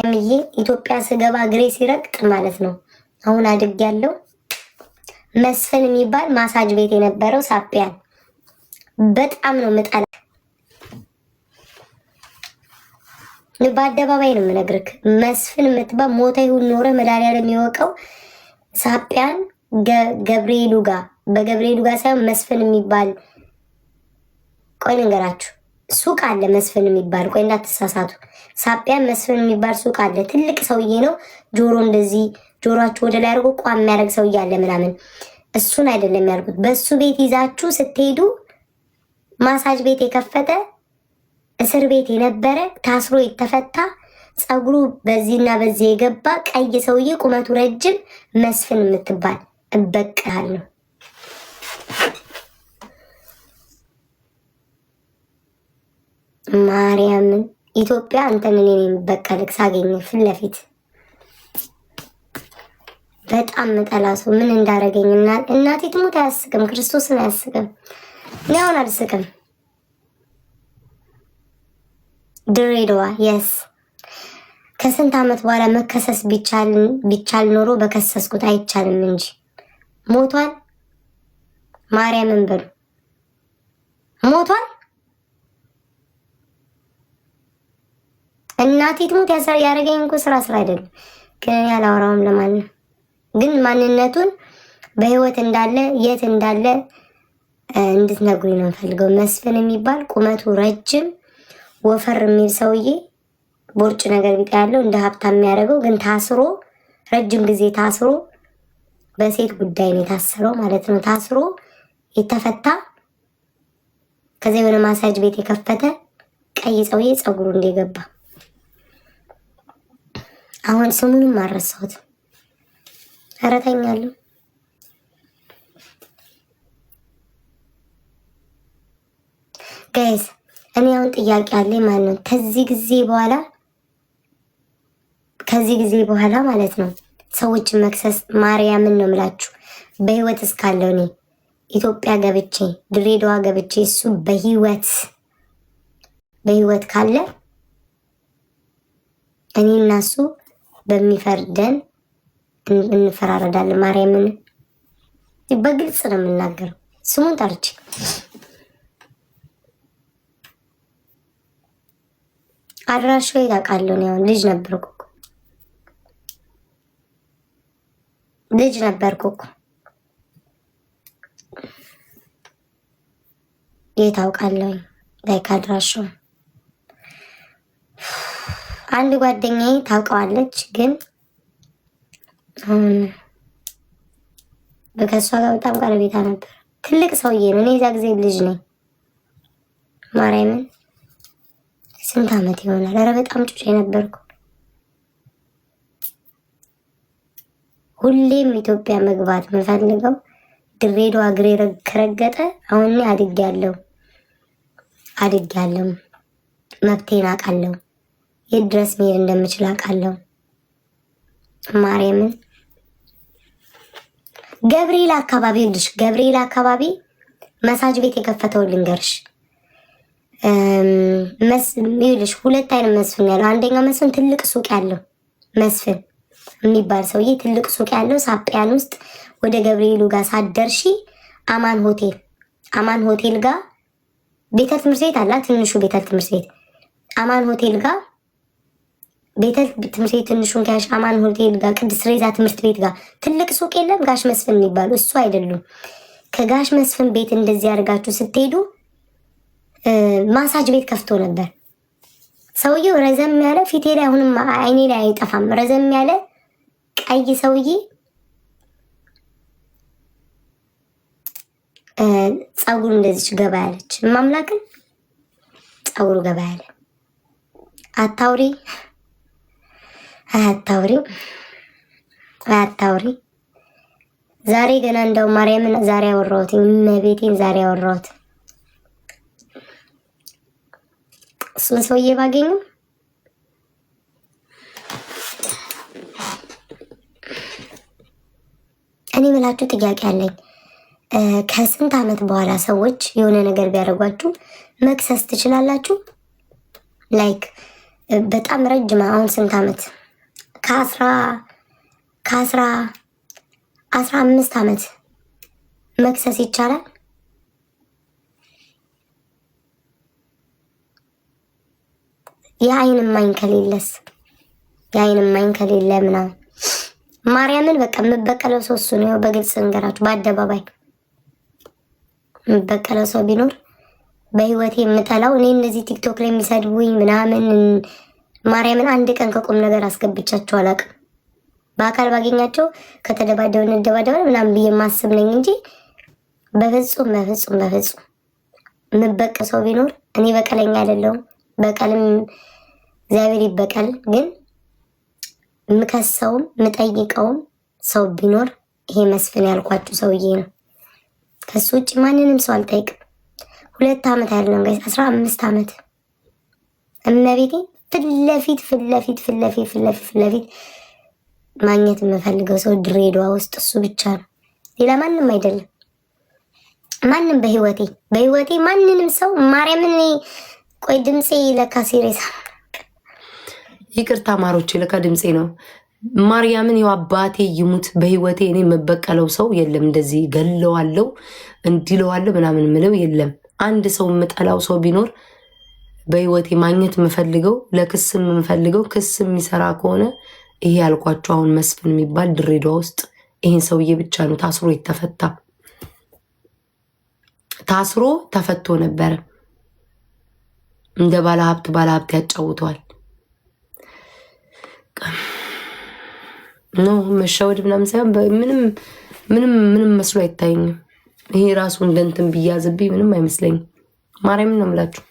ምዬ ኢትዮጵያ ስገባ እግሬ ሲረግጥ ማለት ነው። አሁን አድግ ያለው መስፍን የሚባል ማሳጅ ቤት የነበረው ሳፒያን በጣም ነው ምጠላ። በአደባባይ ነው የምነግርህ። መስፍን የምትባል ሞተ ይሁን ኖረ መድኃኒዓለም የሚወቀው ሳፒያን ገብርኤሉ ጋር በገብርኤሉ ጋር ሳይሆን መስፍን የሚባል ቆይ ልንገራችሁ፣ ሱቅ አለ መስፍን የሚባል ቆይ እንዳትሳሳቱ። ሳፒያን መስፍን የሚባል ሱቅ አለ። ትልቅ ሰውዬ ነው። ጆሮ እንደዚህ ጆሮአችሁ ወደ ላይ አድርጎ ቋም የሚያደርግ ሰውዬ አለ ምናምን። እሱን አይደለም ያልኩት። በሱ ቤት ይዛችሁ ስትሄዱ ማሳጅ ቤት የከፈተ እስር ቤት የነበረ ታስሮ የተፈታ ፀጉሩ በዚህና በዚህ የገባ ቀይ ሰውዬ ቁመቱ ረጅም መስፍን የምትባል እበቃለሁ። ማርያምን ኢትዮጵያ አንተን እኔ የምበቀልክ ሳገኝ ፊት ለፊት በጣም መጠላ ሰው ምን እንዳረገኝ እናቴ ትሙት አያስቅም። ክርስቶስን አያስቅም። እኔ አሁን አልስቅም። ድሬዳዋ የስ ከስንት ዓመት በኋላ መከሰስ ቢቻል ኖሮ በከሰስኩት አይቻልም እንጂ ሞቷል። ማርያምን በሉ ሞቷል። እናቴ ትሙት ያረገኝ እኮ ስራ አይደለም። ግን ያላወራውም ለማንም ግን ማንነቱን በህይወት እንዳለ የት እንዳለ እንድትነግሩኝ ነው የምፈልገው። መስፍን የሚባል ቁመቱ ረጅም ወፈር የሚል ሰውዬ ቦርጭ ነገር ቢጣ ያለው እንደ ሀብታም የሚያደርገው ግን ታስሮ ረጅም ጊዜ ታስሮ በሴት ጉዳይ ነው የታሰረው ማለት ነው። ታስሮ የተፈታ ከዚያ የሆነ ማሳጅ ቤት የከፈተ ቀይ ሰውዬ ፀጉሩ እንደገባ አሁን ስሙንም አረሳሁት። አረተኛለሁ ጋይስ። እኔ አሁን ጥያቄ አለኝ ማለት ነው። ከዚህ ጊዜ በኋላ ማለት ነው ሰዎችን መክሰስ ማርያምን ነው የምላችሁ። በህይወት እስካለው እኔ ኢትዮጵያ ገብቼ ድሬዳዋ ገብቼ እሱ በህይወት ካለ እኔ እና እሱ በሚፈርደን እንፈራረዳለን። ማርያምን በግልጽ ነው የምናገረው። ስሙን ጠርቼ አድራሻው ታውቃለሁ። ነው ልጅ ነበርኩ እኮ የታውቃለሁ ላይክ አድራሻው አንድ ጓደኛዬ ታውቀዋለች። ግን በከሷ ጋር በጣም ቀረቤታ ነበር። ትልቅ ሰውዬ ነው። እኔ እዛ ጊዜ ልጅ ነኝ። ማርያምን ስንት ዓመት ይሆናል? ኧረ በጣም ጩጬ ነበርኩ። ሁሌም ኢትዮጵያ መግባት የምፈልገው ድሬዳዋ እግሬ ከረገጠ አሁን አድጌያለሁ። መብቴን አውቃለሁ። የት ድረስ መሄድ እንደምችል አውቃለሁ። ማርያምን ገብርኤል አካባቢ መሳጅ ቤት የከፈተው ልንገርሽ። ይኸውልሽ ሁለት አይነት መስፍን ያለው። አንደኛው መስፍን ትልቅ ሱቅ ያለው መስፍን የሚባል ሰውዬ ትልቅ ሱቅ ያለው ሳፒያን ውስጥ ወደ ገብርኤሉ ጋር ሳደርሺ አማን ሆቴል ጋር ቤተል ትምህርት ቤት አላ። ትንሹ ቤተል ትምህርት ቤት አማን ሆቴል ጋር ቤተል ትምህርት ቤት ትንሹን ከያሽ አማን ሆቴል ጋር ቅድስት ሬዛ ትምህርት ቤት ጋር ትልቅ ሱቅ የለም? ጋሽ መስፍን የሚባሉ እሱ አይደሉም። ከጋሽ መስፍን ቤት እንደዚህ አድርጋችሁ ስትሄዱ ማሳጅ ቤት ከፍቶ ነበር ሰውዬው። ረዘም ያለ ፊቴ ላይ አሁንም አይኔ ላይ አይጠፋም። ረዘም ያለ ቀይ ሰውዬ ፀጉሩ እንደዚች ገባ ያለች ማምላክን ፀጉሩ ገባ ያለ አታውሪ ዛሬ ገና እንደው ማርያምን ዛሬ አወራሁት። እመቤቴን ዛሬ አወራሁት። እሱን ሰውዬ ባገኙ እኔ ምላችሁ ጥያቄ አለኝ። ከስንት ዓመት በኋላ ሰዎች የሆነ ነገር ቢያደርጓችሁ መክሰስ ትችላላችሁ? ላይክ በጣም ረጅም አሁን ስንት ዓመት ከአስራ 15 ዓመት መክሰስ ይቻላል። የአይን እማኝ ከሌለስ የአይን እማኝ ከሌለ ምናምን ማርያምን በቃ የምበቀለው ሰው እሱ ነው። በግልጽ እንገራችሁ በአደባባይ የምበቀለው ሰው ቢኖር በህይወቴ የምጠላው እኔ እነዚህ ቲክቶክ ላይ የሚሰድቡኝ ምናምን ማርያምን አንድ ቀን ከቁም ነገር አስገብቻቸው አላውቅም። በአካል ባገኛቸው ከተደባደብን እንደባደበን ምናምን ብዬ ማስብ ነኝ እንጂ በፍጹም በፍጹም በፍጹም የምበቀል ሰው ቢኖር እኔ በቀለኛ አይደለሁም። በቀልም እግዚአብሔር ይበቀል። ግን የምከሰውም የምጠይቀውም ሰው ቢኖር ይሄ መስፍን ያልኳችሁ ሰውዬ ነው። ከሱ ውጭ ማንንም ሰው አልጠይቅም። 2 ዓመት አይደለም ጋይስ 15 ዓመት እመቤቴ ፊት ለፊት ማግኘት የምፈልገው ሰው ድሬዳዋ ውስጥ እሱ ብቻ ነው። ሌላ ማንም አይደለም። ማንም በህይወቴ ማንንም ሰው ማርያምን ቆይ ድምፄ ለካ ሲሪየስ ይቅርታ ማሮቼ ለካ ድምፄ ነው። ማርያምን ይኸው አባቴ ይሙት በህይወቴ እኔ የምበቀለው ሰው የለም። እንደዚህ ገለዋለው እንዲለዋለው ምናምን ምለው የለም። አንድ ሰው የምጠላው ሰው ቢኖር በህይወቴ ማግኘት የምፈልገው ለክስም የምፈልገው ክስ የሚሰራ ከሆነ ይሄ ያልኳቸው አሁን መስፍን የሚባል ድሬዳዋ ውስጥ ይሄን ሰውዬ ብቻ ነው ታስሮ የተፈታ። ታስሮ ተፈቶ ነበረ። እንደ ባለሀብት ያጫውተዋል። ኖ መሻወድ ምናምን ሳይሆን ምንም መስሎ አይታየኝም። ይሄ ራሱ እንደንትን ቢያዝብኝ ምንም አይመስለኝም። ማርያምን ነው የምላችሁ።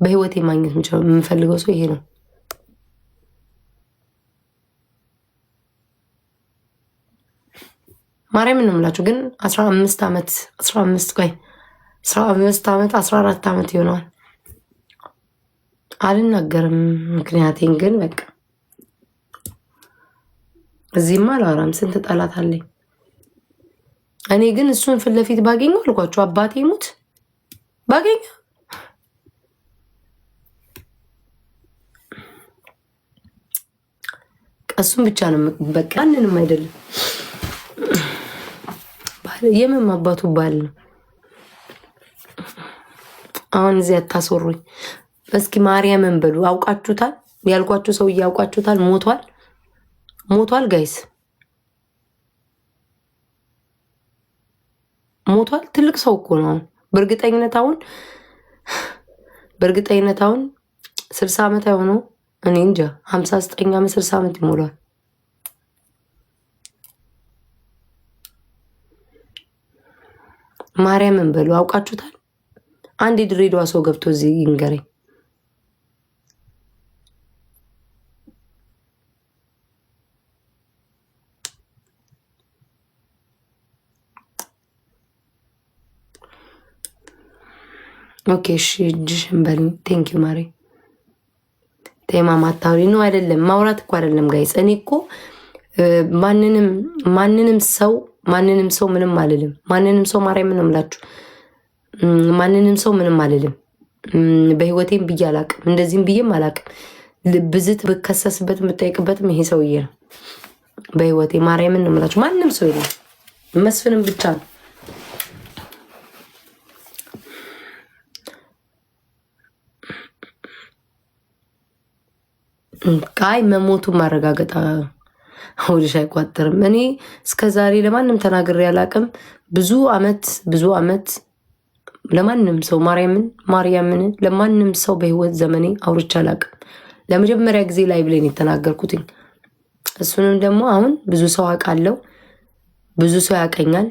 በህይወቴ ማግኘት የምፈልገው ሰው ይሄ ነው። ማርያምን ነው የምላችሁ። ግን 15 ዓመት 14 ዓመት ይሆነዋል። አልናገርም ምክንያቴን። ግን በቃ እዚህማ አላወራም። ስንት ጠላት አለኝ። እኔ ግን እሱን ፊት ለፊት ባገኘው አልኳችሁ አባቴ ሙት ባገኘው እሱን ብቻ ነው በቃ ማንንም አይደለም። የምን አባቱ ባል ነው። አሁን እዚህ አታስወሩኝ እስኪ ማርያምን በሉ። አውቃችሁታል ያልኳችሁ ሰውዬ አውቃችሁታል። ሞቷል ጋይስ ሞቷል። ትልቅ ሰው እኮ ነው። በእርግጠኝነት አሁን 60 ዓመት አይሆነው። እኔ እንጃ 59 ዓመት 60 ዓመት ይሞላል። ማርያምን በሉ አውቃችሁታል። አንድ የድሬዳዋ ሰው ገብቶ እዚህ ይንገረኝ። ኦኬ እሺ እጅሽን በልኝ። ቴንክ ዩ ማሪ። ቴማ ማታውሪ ነው አይደለም፣ ማውራት እኮ አይደለም ጋይስ። እኔ እኮ ማንንም ሰው ምንም አልልም። ማንንም ሰው ማርያም ነው የምላችሁ። ማንንም ሰው ምንም አልልም። በህይወቴም ብዬ አላቅም፣ እንደዚህም ብዬም አላቅም። ብዝት ብከሰስበት የምጠይቅበትም ይሄ ሰውዬ ነው። በህይወቴ ማርያምን ነው የምላችሁ። ማንም ሰው የለም፣ መስፍንም ብቻ ነው። ቃይ መሞቱ ማረጋገጥ አውልሽ አይቋጥርም። እኔ እስከዛሬ ለማንም ተናግሬ አላቅም። ብዙ አመት ለማንም ሰው ማርያምን ለማንም ሰው በህይወት ዘመኔ አውርቼ አላቅም። ለመጀመሪያ ጊዜ ላይ ብለን የተናገርኩትኝ እሱንም ደግሞ አሁን ብዙ ሰው አውቃለሁ፣ ብዙ ሰው ያቀኛል።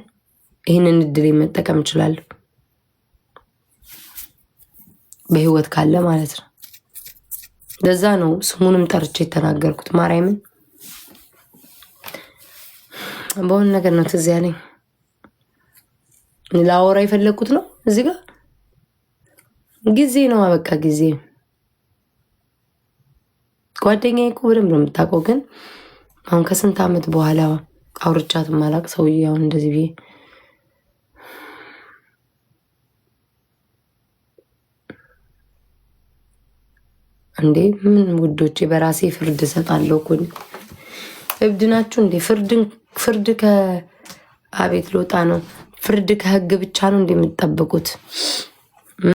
ይህንን እድል መጠቀም እችላለሁ በህይወት ካለ ማለት ነው። ለዛ ነው ስሙንም ጠርቼ የተናገርኩት። ማርያምን በሆነ ነገር ነው ትዝ ያለኝ ላወራ የፈለግኩት ነው። እዚህ ጋር ጊዜ ነው በቃ ጊዜ። ጓደኛዬ እኮ በደንብ ነው የምታውቀው። ግን አሁን ከስንት ዓመት በኋላ አውርቻት ማላቅ ሰውዬ አሁን እንደዚህ ብዬ እንዴ ምን ውዶቼ፣ በራሴ ፍርድ እሰጣለሁ እኮ። እብድ ናችሁ እንዴ? ፍርድ ከአቤት ልወጣ ነው። ፍርድ ከህግ ብቻ ነው እንደምትጠብቁት?